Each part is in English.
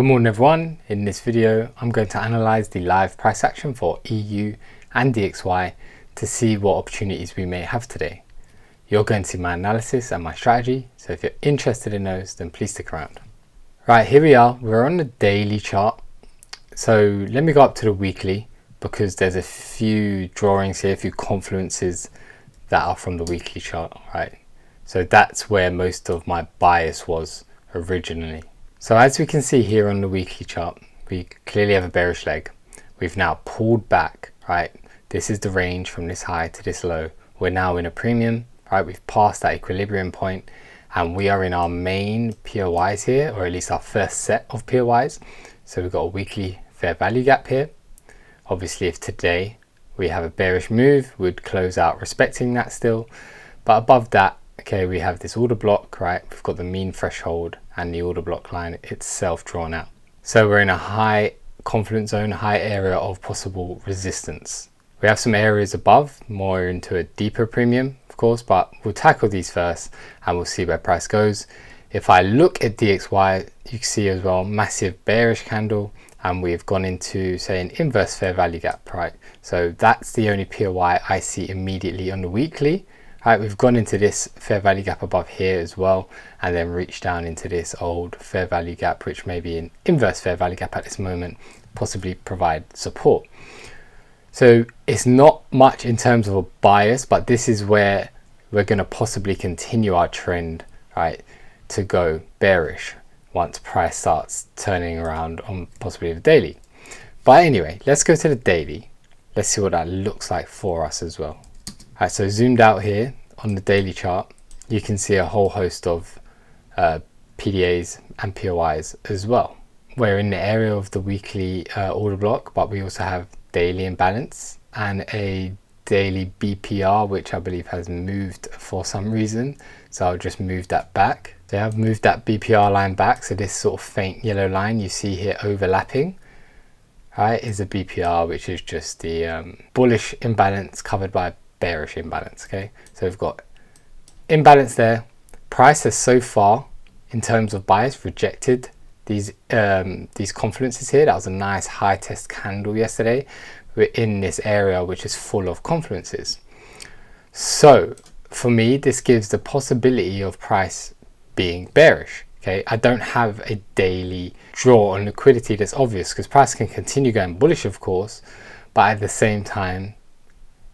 Good morning everyone. In this video I'm going to analyze the live price action for EU and DXY to see what opportunities we may have today. You're going to see my analysis and my strategy, so if you're interested in those then please stick around. Right, here we are, we're on the daily chart. So let me go up to the weekly because there's a few drawings here, a few confluences that are from the weekly chart, right? So that's where most of my bias was originally. So as we can see here on the weekly chart, we clearly have a bearish leg. We've now pulled back, right? This is the range from this high to this low. We're now in a premium, right? We've passed that equilibrium point and we are in our main POIs here, or at least our first set of POIs. So we've got a weekly fair value gap here. Obviously, if today we have a bearish move, we'd close out respecting that still. But above that, okay, we have this order block, right? We've got the mean threshold and the order block line itself drawn out. So we're in a high confidence zone, high area of possible resistance. We have some areas above, more into a deeper premium, of course, but we'll tackle these first and we'll see where price goes. If I look at DXY, you can see as well, massive bearish candle, and we've gone into, say, an inverse fair value gap, right? So that's the only POI I see immediately on the weekly. Right, we've gone into this fair value gap above here as well, and then reached down into this old fair value gap, which may be an inverse fair value gap at this moment, possibly provide support. So it's not much in terms of a bias, but this is where we're going to possibly continue our trend, right, to go bearish once price starts turning around on possibly the daily. But anyway, let's go to the daily. Let's see what that looks like for us as well. Alright, so zoomed out here on the daily chart, you can see a whole host of PDAs and POIs as well. We're in the area of the weekly order block, but we also have daily imbalance and a daily BPR, which I believe has moved for some reason. So I'll just move that back. So I've moved that BPR line back. So this sort of faint yellow line you see here overlapping, right, is a BPR, which is just the bullish imbalance covered by bearish imbalance. Okay, so we've got imbalance there. Price has so far in terms of bias rejected these confluences here. That was a nice high test candle yesterday. We're in this area which is full of confluences. So for me, this gives the possibility of price being bearish. Okay, I don't have a daily draw on liquidity that's obvious because price can continue going bullish, of course, but at the same time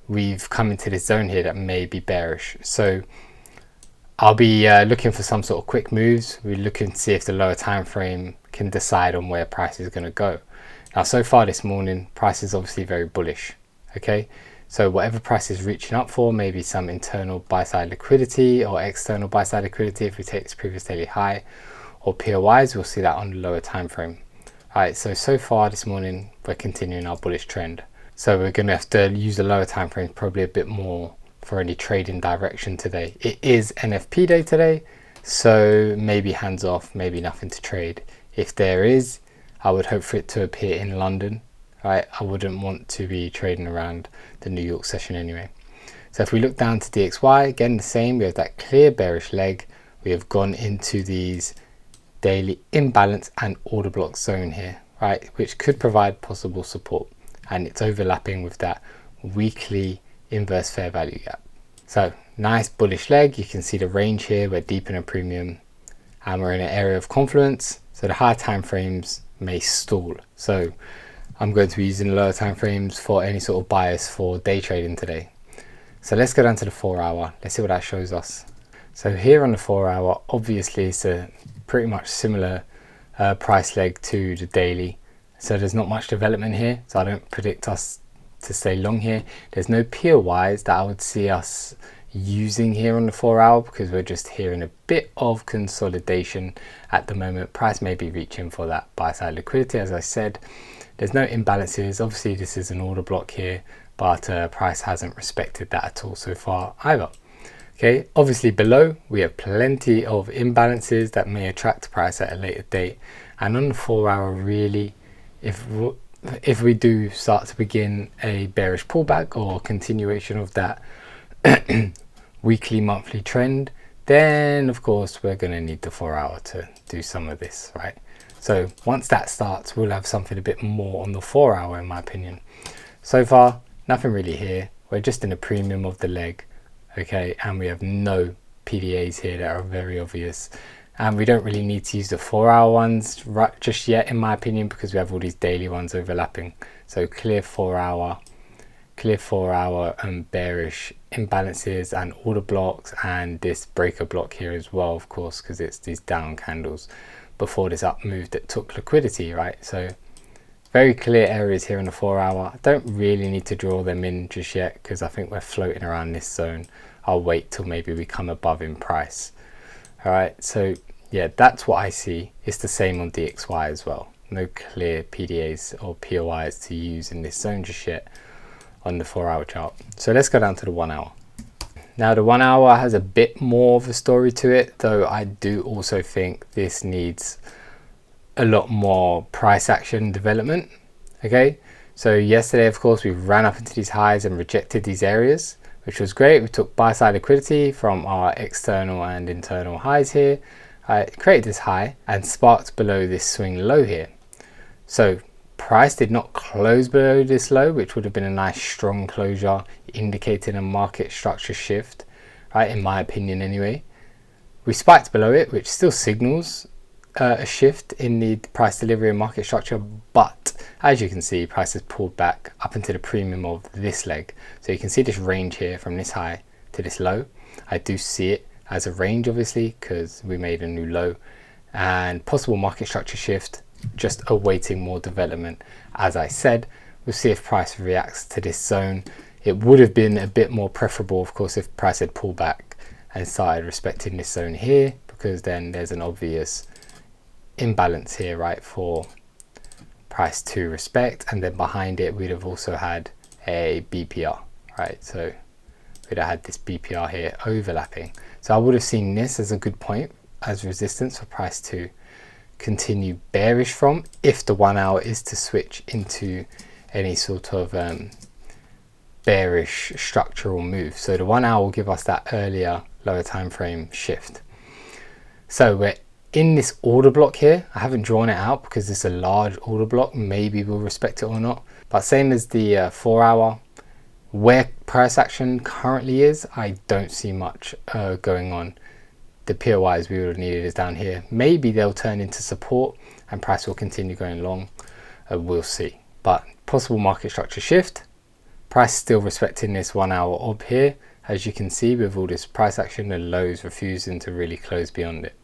we've come into this zone here that may be bearish. So I'll be looking for some sort of quick moves. We're looking to see if the lower time frame can decide on where price is going to go. Now, so far this morning, price is obviously very bullish. Okay, so whatever price is reaching up for, maybe some internal buy side liquidity or external buy side liquidity if we take this previous daily high, or POIs, we'll see that on the lower time frame. All right, so far this morning we're continuing our bullish trend. So we're going to have to use the lower time frame probably a bit more for any trading direction today. It is NFP day today, so maybe hands off, maybe nothing to trade. If there is, I would hope for it to appear in London, right? I wouldn't want to be trading around the New York session anyway. So if we look down to DXY, again the same, we have that clear bearish leg. We have gone into these daily imbalance and order block zone here, right? Which could provide possible support. And it's overlapping with that weekly inverse fair value gap. So nice bullish leg. You can see the range here. We're deep in a premium and we're in an area of confluence. So the higher time frames may stall. So I'm going to be using the lower time frames for any sort of bias for day trading today. So let's go down to the 4 hour. Let's see what that shows us. So here on the 4 hour, obviously it's a pretty much similar price leg to the daily. So there's not much development here, so I don't predict us to stay long here. There's no POIs that I would see us using here on the 4 hour because we're just here in a bit of consolidation at the moment. Price may be reaching for that buy side liquidity, as I said. There's no imbalances. Obviously this is an order block here, but price hasn't respected that at all so far either. Okay, obviously below we have plenty of imbalances that may attract price at a later date, and on the 4 hour really, if we do start to begin a bearish pullback or continuation of that weekly monthly trend, then of course we're going to need the 4 hour to do some of this, right? So once that starts, we'll have something a bit more on the 4 hour in my opinion. So far, nothing really here. We're just in a premium of the leg, okay, and we have no PDAs here that are very obvious. And we don't really need to use the 4 hour ones right just yet in my opinion, because we have all these daily ones overlapping. So clear 4 hour bearish imbalances and order blocks, and this breaker block here as well, of course, because it's these down candles before this up move that took liquidity, right? So very clear areas here on the 4 hour. I don't really need to draw them in just yet because I think we're floating around this zone. I'll wait till maybe we come above in price. All right, so yeah, that's what I see. It's the same on DXY as well. No clear PDAs or POIs to use in this zone just yet on the 4 hour chart. So let's go down to the 1 hour. Now the 1 hour has a bit more of a story to it, though I do also think this needs a lot more price action development. Okay, so yesterday of course we ran up into these highs and rejected these areas, which was great. We took buy side liquidity from our external and internal highs here. I created this high and sparked below this swing low here. So price did not close below this low, which would have been a nice strong closure indicating a market structure shift, right, in my opinion anyway. We spiked below it, which still signals a shift in the price delivery and market structure, but as you can see, price has pulled back up into the premium of this leg. So you can see this range here from this high to this low. I do see it as a range obviously because we made a new low, and possible market structure shift, just awaiting more development. As I said, we'll see if price reacts to this zone. It would have been a bit more preferable of course if price had pulled back and started respecting this zone here, because then there's an obvious imbalance here, right, for price to respect, and then behind it we'd have also had a BPR, right? So we'd have had this BPR here overlapping. So I would have seen this as a good point as resistance for price to continue bearish from, if the 1 hour is to switch into any sort of bearish structural move. So the 1 hour will give us that earlier lower time frame shift. So we're in this order block here. I haven't drawn it out because it's a large order block. Maybe we'll respect it or not, but same as the 4 hour, where price action currently is, I don't see much going on. The POIs we would have needed is down here. Maybe they'll turn into support and price will continue going long. We'll see. But possible market structure shift. Price still respecting this 1 hour ob here. As you can see with all this price action, the lows refusing to really close beyond it.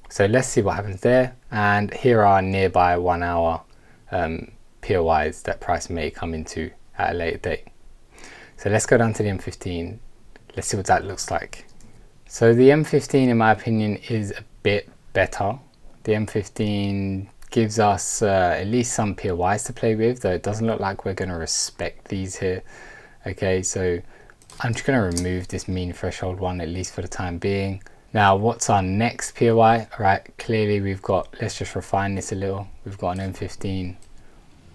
So let's see what happens there. And here are nearby 1 hour POIs that price may come into at a later date. So let's go down to the M15. Let's see what that looks like. So the M15 in my opinion is a bit better. The M15 gives us at least some POIs to play with, though it doesn't look like we're going to respect these here. Okay, so I'm just going to remove this mean threshold one at least for the time being. Now what's our next POI? Right, clearly we've got, let's just refine this a little. We've got an M15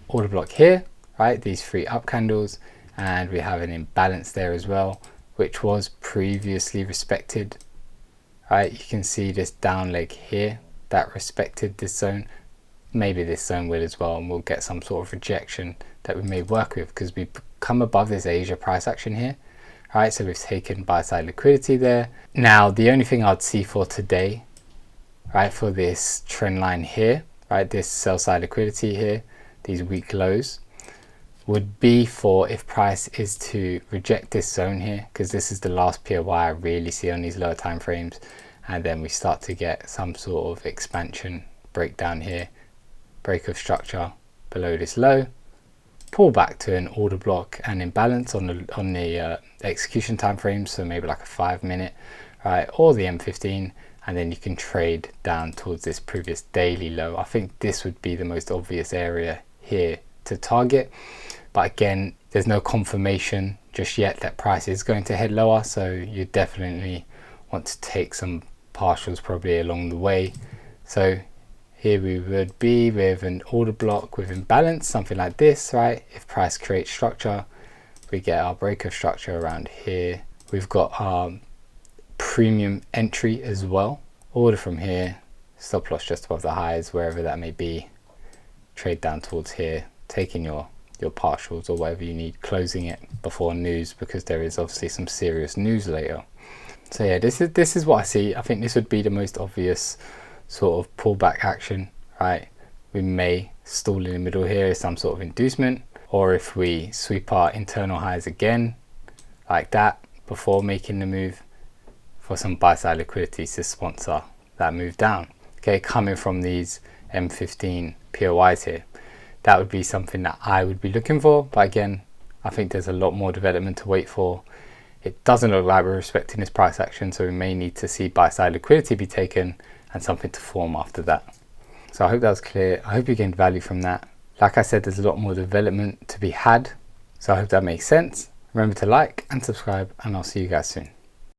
order block here, right, these 3 up candles, and we have an imbalance there as well, which was previously respected, right? You can see this down leg here that respected this zone. Maybe this zone will as well, and we'll get some sort of rejection that we may work with because we've come above this Asia price action here, right? So we've taken buy side liquidity there. Now the only thing I'd see for today, right, for this trend line here, right, this sell side liquidity here, these weak lows, would be for if price is to reject this zone here, because this is the last POI I really see on these lower time frames, and then we start to get some sort of expansion breakdown here, break of structure below this low, pull back to an order block and imbalance on the execution time frame, so maybe like a 5 minute, right, or the M15, and then you can trade down towards this previous daily low. I think this would be the most obvious area here to target. But again, there's no confirmation just yet that price is going to head lower, so you definitely want to take some partials probably along the way. So here we would be with an order block with imbalance, something like this, right? If price creates structure, we get our break of structure around here. We've got our premium entry as well. Order from here, stop loss just above the highs, wherever that may be, trade down towards here, taking your partials or whatever you need, closing it before news, because there is obviously some serious news later. So yeah, this is what I see. I think this would be the most obvious sort of pullback action, right? We may stall in the middle here as some sort of inducement, or if we sweep our internal highs again like that before making the move, for some buy side liquidity to sponsor that move down. Okay, coming from these M15 POIs here, that would be something that I would be looking for. But again, I think there's a lot more development to wait for. It doesn't look like we're respecting this price action, so we may need to see buy side liquidity be taken and something to form after that. So I hope that was clear. I hope you gained value from that. Like I said, there's a lot more development to be had, so I hope that makes sense. Remember to like and subscribe, and I'll see you guys soon.